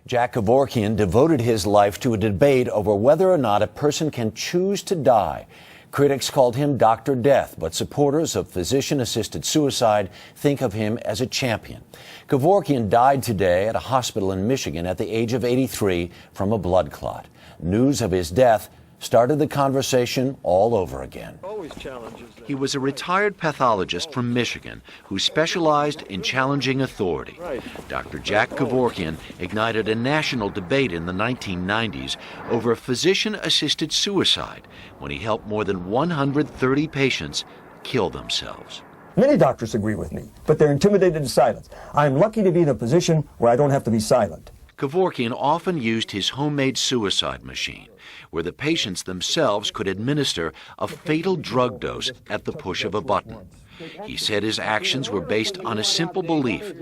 Jack Kevorkian devoted his life to a debate over whether or not a person can choose to die. Critics called him Dr. Death, but supporters of physician-assisted suicide think of him as a champion. Kevorkian died today at a hospital in Michigan at the age of 83 from a blood clot. News of his death started the conversation all over again. He was a retired pathologist from Michigan who specialized in challenging authority. Dr. Jack Kevorkian ignited a national debate in the 1990s over physician-assisted suicide when he helped more than 130 patients kill themselves. Many doctors agree with me, but they're intimidated to silence. I'm lucky to be in a position where I don't have to be silent. Kevorkian often used his homemade suicide machine, where the patients themselves could administer a fatal drug dose at the push of a button. He said his actions were based on a simple belief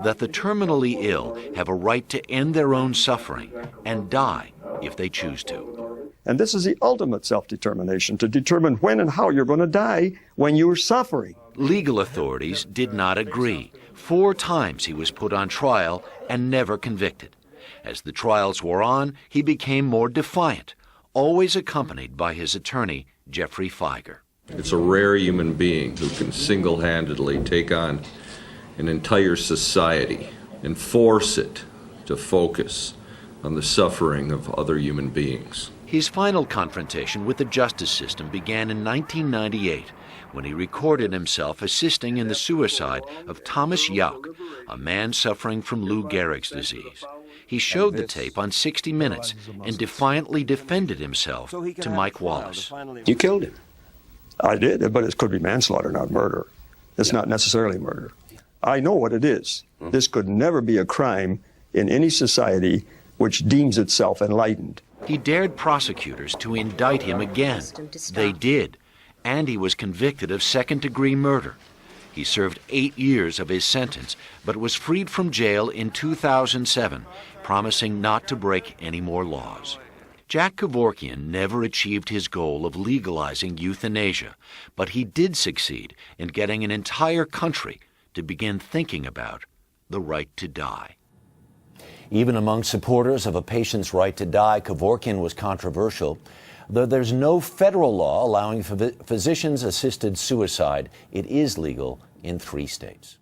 that the terminally ill have a right to end their own suffering and die if they choose to. And this is the ultimate self-determination, to determine when and how you're going to die when you're suffering. Legal authorities did not agree. 4 times he was put on trial and never convicted. As the trials wore on, he became more defiant, always accompanied by his attorney, Jeffrey Feiger. It's a rare human being who can single-handedly take on an entire society and force it to focus on the suffering of other human beings. His final confrontation with the justice system began in 1998 when he recorded himself assisting in the suicide of Thomas Yauk, a man suffering from Lou Gehrig's disease. He showed the tape on 60 Minutes and defiantly defended himself to Mike Wallace. You killed him. I did, but it could be manslaughter, not murder. It's not necessarily murder. I know what it is. This could never be a crime in any society which deems itself enlightened. He dared prosecutors to indict him again. They did, and he was convicted of second-degree murder. He served 8 years of his sentence, but was freed from jail in 2007, promising not to break any more laws. Jack Kevorkian never achieved his goal of legalizing euthanasia, but he did succeed in getting an entire country to begin thinking about the right to die. Even among supporters of a patient's right to die, Kevorkian was controversial. Though there's no federal law allowing physicians-assisted suicide, it is legal in 3 states.